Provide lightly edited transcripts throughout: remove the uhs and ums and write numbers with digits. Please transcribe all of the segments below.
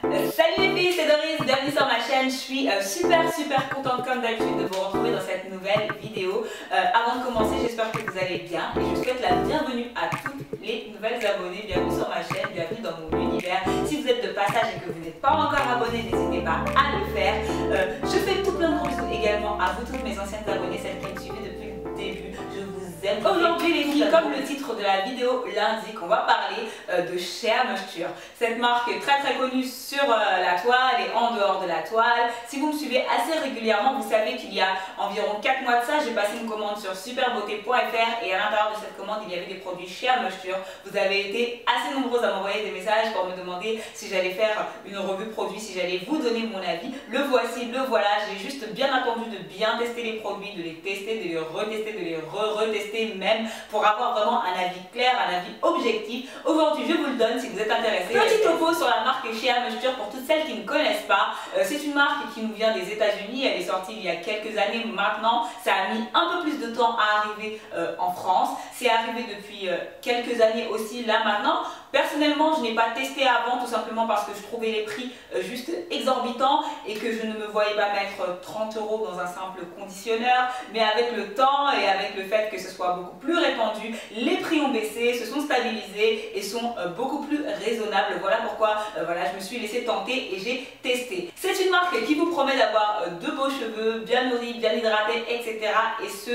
Salut les filles, c'est Doris, bienvenue sur ma chaîne. Je suis super contente comme d'habitude de vous retrouver dans cette nouvelle vidéo. Avant de commencer, j'espère que vous allez bien et je souhaite la bienvenue à toutes les nouvelles abonnées. Bienvenue sur ma chaîne, bienvenue dans mon univers. Si vous êtes de passage et que vous n'êtes pas encore abonné, n'hésitez pas à le faire. Je fais tout plein de gros bisous également à vous toutes mes anciennes abonnées, celles qui me suivent depuis le début. Je vous aime. Aujourd'hui les filles, comme le titre de la vidéo l'indique, on va parler de Shea Moisture. Cette marque est très connue sur la toile et en dehors de la toile. Si vous me suivez assez régulièrement, vous savez qu'il y a environ 4 mois de ça, j'ai passé une commande sur superbeauté.fr et à l'intérieur de cette commande, il y avait des produits Shea Moisture. Vous avez été assez nombreuses à m'envoyer des messages pour me demander si j'allais faire une revue produit, si j'allais vous donner mon avis. Le voici, le voilà. J'ai juste bien attendu de bien tester les produits, de les tester, de les retester, de les retester même pour avoir vraiment un avis clair, un avis objectif. Aujourd'hui, je vous le donne si vous êtes intéressés. Petit topo sur la marque Shea Moisture pour toutes celles qui ne connaissent pas. C'est une marque qui nous vient des États-Unis. Elle est sortie il y a quelques années maintenant. Ça a mis un peu plus de temps à arriver en France. C'est arrivé depuis quelques années aussi là maintenant. Personnellement, je n'ai pas testé avant tout simplement parce que je trouvais les prix juste exorbitants et que je ne me voyais pas mettre 30 € dans un simple conditionneur. Mais avec le temps et avec le fait que ce soit beaucoup plus répandu, les prix ont baissé, se sont stabilisés et sont beaucoup plus raisonnables. Voilà pourquoi je me suis laissé tenter et j'ai testé. C'est une marque qui vous promet d'avoir de beaux cheveux, bien nourris, bien hydratés, etc. Et ce,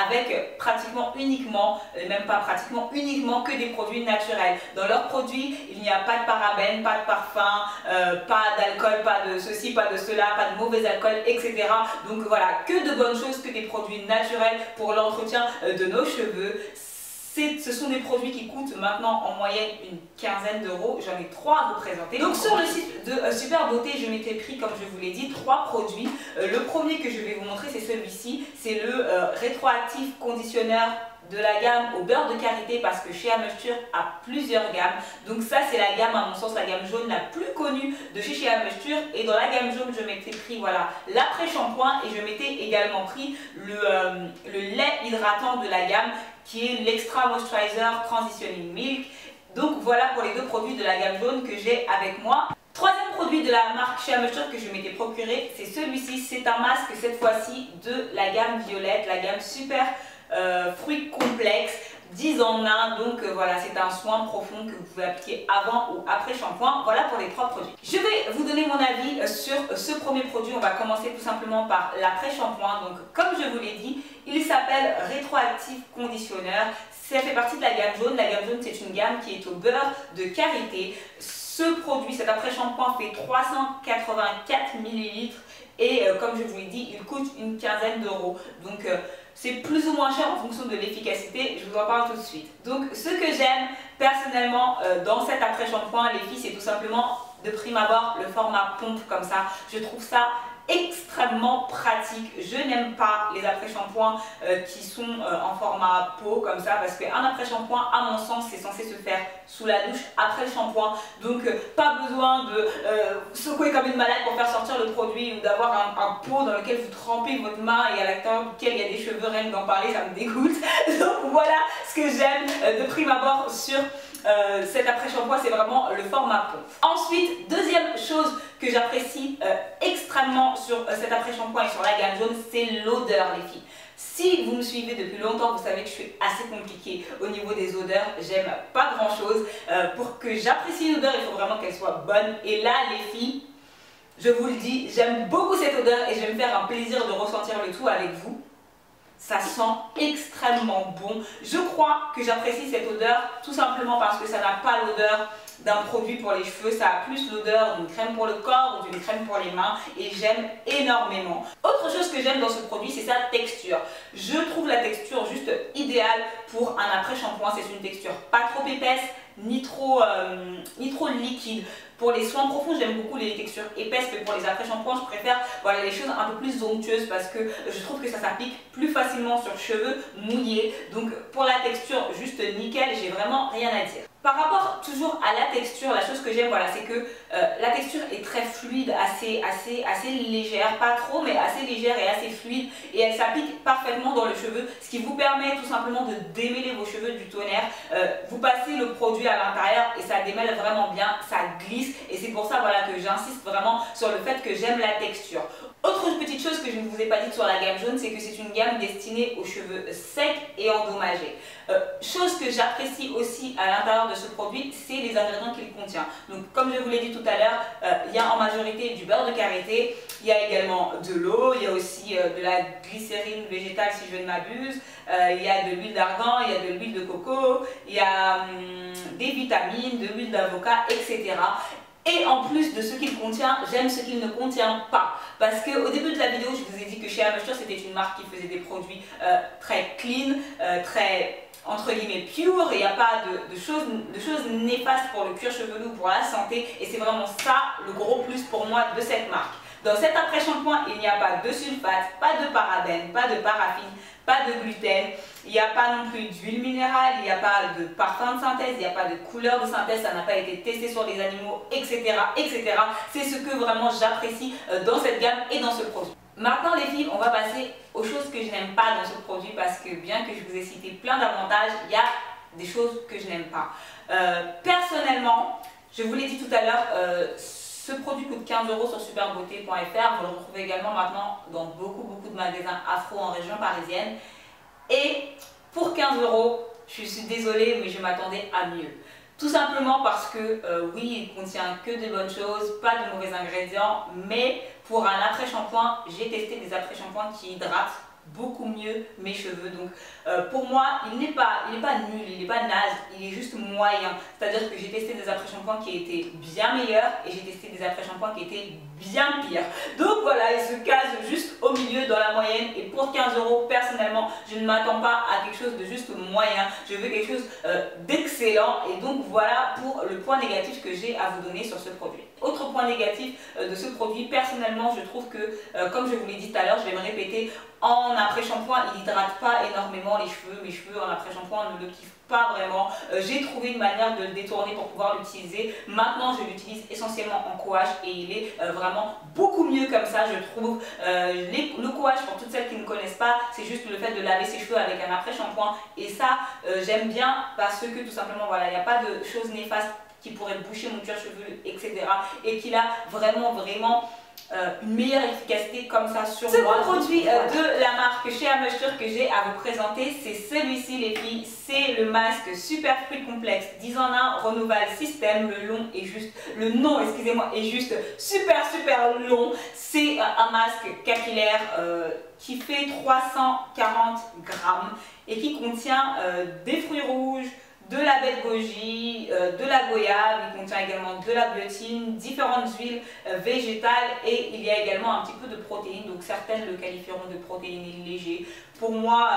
avec pratiquement uniquement, même pas pratiquement uniquement, que des produits naturels. Dans leurs produits, il n'y a pas de parabènes, pas de parfum, pas d'alcool, pas de ceci, pas de cela, pas de mauvais alcool, etc. Donc voilà, que de bonnes choses, que des produits naturels pour l'entretien de nos cheveux. Ce sont des produits qui coûtent maintenant en moyenne une quinzaine d'euros. J'en ai 3 à vous présenter. Donc sur le site de Super Beauté, je m'étais pris, comme je vous l'ai dit, 3 produits. Le premier que je vais vous montrer, c'est celui-ci. C'est le rétroactif conditionneur de la gamme au beurre de karité, parce que Shea Moisture a plusieurs gammes. Donc ça, c'est la gamme, à mon sens, la gamme jaune la plus connue de chez Shea Moisture. Et dans la gamme jaune, je m'étais pris voilà l'après-shampoing et je m'étais également pris le lait hydratant de la gamme qui est l'Extra Moisturizer Transitioning Milk. Donc voilà pour les 2 produits de la gamme jaune que j'ai avec moi. Troisième produit de la marque Shea Moisture que je m'étais procuré, c'est celui-ci. C'est un masque cette fois-ci de la gamme violette, la gamme super fruits complexes, 10 en 1. Donc voilà, c'est un soin profond que vous pouvez appliquer avant ou après shampoing. Voilà pour les 3 produits. Je vais vous donner mon avis sur ce premier produit. On va commencer tout simplement par l'après-shampoing. Donc comme je vous l'ai dit, il s'appelle Rétroactif Conditionneur. Ça fait partie de la gamme jaune. La gamme jaune, c'est une gamme qui est au beurre de karité. Ce produit, cet après-shampoing fait 384 ml et comme je vous l'ai dit, il coûte une quinzaine d'euros. Donc c'est plus ou moins cher en fonction de l'efficacité, je vous en parle tout de suite. Donc ce que j'aime personnellement dans cet après-shampoing, les filles, c'est tout simplement de prime abord le format pompe comme ça. Je trouve ça extrêmement pratique. Je n'aime pas les après-shampoings qui sont en format pot comme ça, parce qu'un après-shampoing, à mon sens, c'est censé se faire sous la douche après le shampoing. Donc pas besoin de secouer comme une malade pour faire sortir le produit, ou d'avoir un pot dans lequel vous trempez votre main et à l'intérieur duquel il y a des cheveux. Rien que d'en parler, ça me dégoûte. Donc voilà ce que j'aime de prime abord sur cet après-shampoing, c'est vraiment le format pompe. Ensuite, deuxième chose que j'apprécie extrêmement sur cet après-shampoing et sur la gamme jaune, c'est l'odeur, les filles. Si vous me suivez depuis longtemps, vous savez que je suis assez compliquée au niveau des odeurs. J'aime pas grand chose. Pour que j'apprécie l'odeur, il faut vraiment qu'elle soit bonne. Et là, les filles, je vous le dis, j'aime beaucoup cette odeur et je vais me faire un plaisir de ressentir le tout avec vous. Ça sent extrêmement bon. Je crois que j'apprécie cette odeur tout simplement parce que ça n'a pas l'odeur d'un produit pour les cheveux. Ça a plus l'odeur d'une crème pour le corps ou d'une crème pour les mains et j'aime énormément. Autre chose que j'aime dans ce produit, c'est sa texture. Je trouve la texture juste idéale pour un après-shampoing. C'est une texture pas trop épaisse ni trop liquide. Pour les soins profonds, j'aime beaucoup les textures épaisses, mais pour les après-shampoings, je préfère voilà, les choses un peu plus onctueuses parce que je trouve que ça s'applique plus facilement sur cheveux mouillés. Donc pour la texture, juste nickel, j'ai vraiment rien à dire. Par rapport toujours à la texture, la chose que j'aime, voilà, c'est que la texture est très fluide, assez légère, pas trop, mais assez légère et assez fluide, et elle s'applique parfaitement dans le cheveu, ce qui vous permet tout simplement de démêler vos cheveux du tonnerre. Vous passez le produit à l'intérieur et ça démêle vraiment bien, ça glisse, et c'est pour ça, voilà, que j'insiste vraiment sur le fait que j'aime la texture. Autre petite chose que je ne vous ai pas dit sur la gamme jaune, c'est que c'est une gamme destinée aux cheveux secs et endommagés. Chose que j'apprécie aussi à l'intérieur de ce produit, c'est les ingrédients qu'il contient. Donc comme je vous l'ai dit tout à l'heure, il y a en majorité du beurre de karité, il y a également de l'eau, il y a aussi de la glycérine végétale si je ne m'abuse, il y a de l'huile d'argan, il y a de l'huile de coco, il y a des vitamines, de l'huile d'avocat, etc. Et en plus de ce qu'il contient, j'aime ce qu'il ne contient pas. Parce qu'au début de la vidéo, je vous ai dit que chez Amoisture, c'était une marque qui faisait des produits très clean, très entre guillemets pure, et il n'y a pas de choses néfastes pour le cuir chevelu ou pour la santé. Et c'est vraiment ça le gros plus pour moi de cette marque. Dans cet après-shampoing, il n'y a pas de sulfate, pas de parabènes, pas de paraffine, pas de gluten, il n'y a pas non plus d'huile minérale, il n'y a pas de parfum de synthèse, il n'y a pas de couleur de synthèse, ça n'a pas été testé sur les animaux, etc. etc. C'est ce que vraiment j'apprécie dans cette gamme et dans ce produit. Maintenant les filles, on va passer aux choses que je n'aime pas dans ce produit, parce que bien que je vous ai cité plein d'avantages, il y a des choses que je n'aime pas. Personnellement, je vous l'ai dit tout à l'heure, ce produit coûte 15 € sur superbeauté.fr. Vous le retrouvez également maintenant dans beaucoup de magasins afro en région parisienne. Et pour 15 €, je suis désolée, mais je m'attendais à mieux. Tout simplement parce que oui, il contient que de bonnes choses, pas de mauvais ingrédients, mais pour un après-shampoing, j'ai testé des après-shampoings qui hydratent beaucoup mieux mes cheveux. Donc pour moi, il n'est pas nul, il n'est pas naze, il est juste moyen. C'est-à-dire que j'ai testé des après-shampoings qui étaient bien meilleurs et j'ai testé des après-shampoings qui étaient bien pires. Donc voilà, il se case juste au milieu dans la moyenne, et pour 15 €, personnellement, je ne m'attends pas à quelque chose de juste moyen. Je veux quelque chose d'excellent, et donc voilà pour le point négatif que j'ai à vous donner sur ce produit. Autre point négatif de ce produit, personnellement, je trouve que, comme je vous l'ai dit tout à l'heure, je vais me répéter, en après-shampoing, il n'hydrate pas énormément les cheveux. Mes cheveux en après-shampoing ne le kiffent pas vraiment. J'ai trouvé une manière de le détourner pour pouvoir l'utiliser. Maintenant, je l'utilise essentiellement en coage, et il est vraiment beaucoup mieux comme ça, je trouve. Le coage, pour toutes celles qui ne connaissent pas, c'est juste le fait de laver ses cheveux avec un après-shampoing. Et ça, j'aime bien, parce que tout simplement, voilà, il n'y a pas de choses néfastes qui pourraient boucher mon cuir chevelu, etc. Et qu'il a vraiment une meilleure efficacité comme ça sur moi. Second produit de la marque chez Amoisture que j'ai à vous présenter, c'est celui-ci les filles, c'est le masque Super Fruit Complexe 10 en 1 Renouvel Système. Le nom excusez-moi est juste super long. C'est un masque capillaire qui fait 340 grammes et qui contient des fruits rouges, de la baie de goji, de la goyave, il contient également de la biotine, différentes huiles végétales, et il y a également un petit peu de protéines, donc certaines le qualifieront de protéines légers. Pour moi,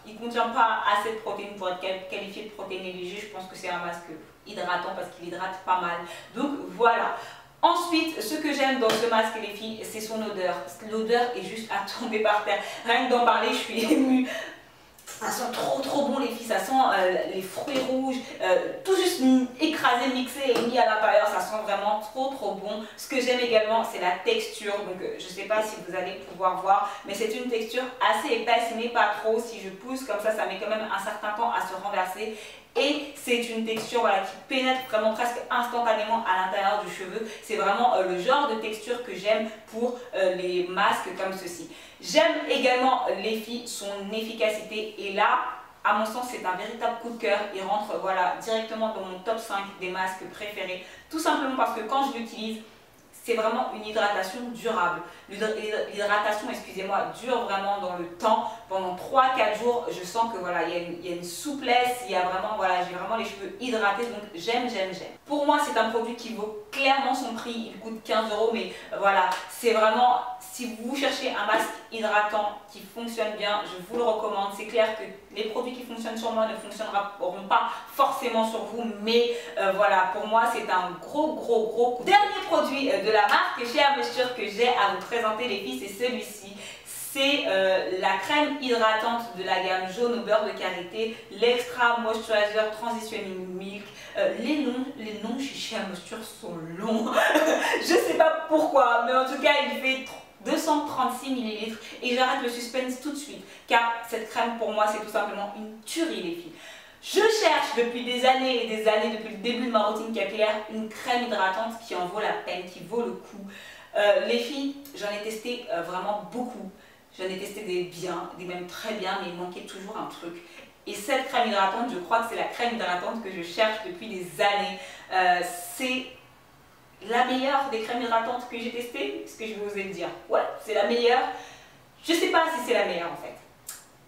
il ne contient pas assez de protéines pour être qualifié de protéines légers. Je pense que c'est un masque hydratant parce qu'il hydrate pas mal. Donc voilà. Ensuite, ce que j'aime dans ce masque les filles, c'est son odeur. L'odeur est juste à tomber par terre. Rien que d'en parler, je suis émue. Ça sent trop bon les filles, ça sent les fruits rouges, tout juste écrasé, mixé et mis à l'intérieur, ça sent vraiment trop bon. Ce que j'aime également, c'est la texture, donc je ne sais pas si vous allez pouvoir voir, mais c'est une texture assez épaisse mais pas trop. Si je pousse comme ça met quand même un certain temps à se renverser. Et c'est une texture voilà, qui pénètre vraiment presque instantanément à l'intérieur du cheveu. C'est vraiment le genre de texture que j'aime pour les masques comme ceci. J'aime également les filles, son efficacité. Et là, à mon sens, c'est un véritable coup de cœur. Il rentre voilà, directement dans mon top 5 des masques préférés. Tout simplement parce que quand je l'utilise, c'est vraiment une hydratation durable. L'hydratation, excusez-moi, dure vraiment dans le temps. Pendant 3-4 jours, je sens que voilà, il y a une souplesse, il y a vraiment, voilà, j'ai vraiment les cheveux hydratés, donc j'aime. Pour moi, c'est un produit qui vaut clairement son prix. Il coûte 15 €, mais voilà, c'est vraiment, si vous cherchez un masque hydratant qui fonctionne bien, je vous le recommande. C'est clair que les produits qui fonctionnent sur moi ne fonctionneront pas forcément sur vous, mais voilà, pour moi, c'est un gros coup. Dernier produit de la marque chez Amoisture que j'ai à vous présenter les filles, c'est celui-ci. c'est la crème hydratante de la gamme jaune au beurre de karité, l'Extra Moisturizer Transitioning Milk. Les noms chez Shea Moisture sont longs. Je sais pas pourquoi, mais en tout cas, il fait 236 ml et j'arrête le suspense tout de suite car cette crème pour moi c'est tout simplement une tuerie les filles. Je cherche depuis des années et des années, depuis le début de ma routine capillaire, une crème hydratante qui en vaut la peine, qui vaut le coup. Les filles, j'en ai testé vraiment beaucoup. J'en ai testé des bien, des même très bien, mais il manquait toujours un truc. Et cette crème hydratante, je crois que c'est la crème hydratante que je cherche depuis des années. C'est la meilleure des crèmes hydratantes que j'ai testées, ce que je vais oser le dire. Ouais, c'est la meilleure. Je sais pas si c'est la meilleure en fait.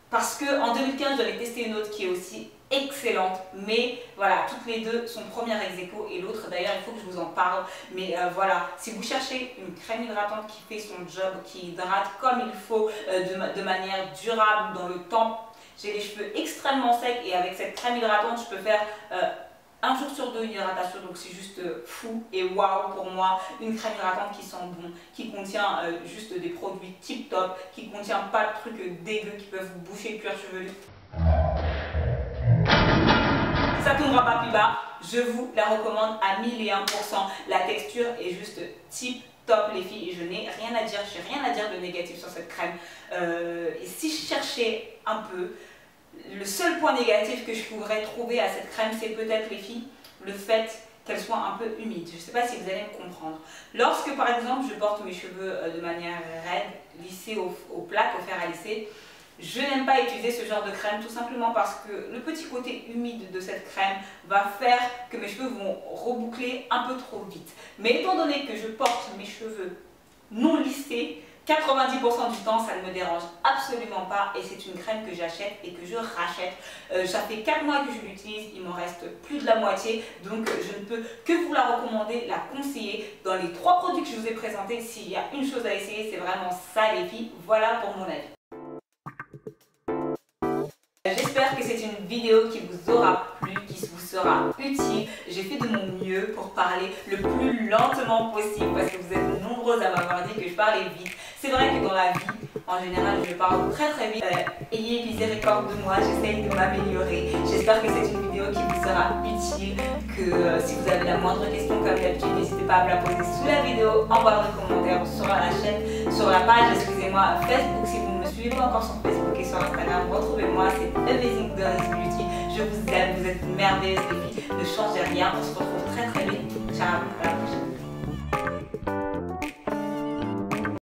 Parce qu'en 2015, j'avais testé une autre qui est aussi excellente. Mais voilà, toutes les deux sont premières ex aequo et l'autre d'ailleurs, il faut que je vous en parle. Mais voilà, si vous cherchez une crème hydratante qui fait son job, qui hydrate comme il faut, de manière durable dans le temps. J'ai les cheveux extrêmement secs et avec cette crème hydratante, je peux faire un jour sur deux une hydratation, donc c'est juste fou et waouh pour moi. Une crème hydratante qui sent bon, qui contient juste des produits tip top, qui contient pas de trucs dégueux qui peuvent vous boucher le cuir chevelu. Ça tombera pas plus bas, je vous la recommande à 1001%. La texture est juste tip top les filles et je n'ai rien à dire, j'ai rien à dire de négatif sur cette crème. Et si je cherchais un peu, le seul point négatif que je pourrais trouver à cette crème, c'est peut-être les filles, le fait qu'elle soit un peu humide. Je ne sais pas si vous allez me comprendre. Lorsque par exemple je porte mes cheveux de manière raide, lissée aux plaques, au fer à lisser, je n'aime pas utiliser ce genre de crème tout simplement parce que le petit côté humide de cette crème va faire que mes cheveux vont reboucler un peu trop vite. Mais étant donné que je porte mes cheveux non lissés, 90% du temps, ça ne me dérange absolument pas et c'est une crème que j'achète et que je rachète. Ça fait 4 mois que je l'utilise, il m'en reste plus de la moitié, donc je ne peux que vous la recommander, la conseiller. Dans les 3 produits que je vous ai présentés, s'il y a une chose à essayer, c'est vraiment ça les filles. Voilà pour mon avis. J'espère que c'est une vidéo qui vous aura plu, qui vous sera utile. J'ai fait de mon mieux pour parler le plus lentement possible parce que vous êtes nombreuses à m'avoir dit que je parlais vite. C'est vrai que dans la vie, en général, je parle très vite. Ayez miséricorde de moi, j'essaye de m'améliorer. J'espère que c'est une vidéo qui vous sera utile, que si vous avez la moindre question comme d'habitude, n'hésitez pas à me la poser sous la vidéo, en barre de commentaires sur la chaîne, sur la page, excusez-moi, Facebook. Si vous ne me suivez pas encore sur Facebook et sur Instagram, retrouvez-moi, c'est Amazing Doris Beauty. Je vous aime, vous êtes merveilleuses les filles, ne changez rien, on se retrouve très vite. Ciao, à la prochaine.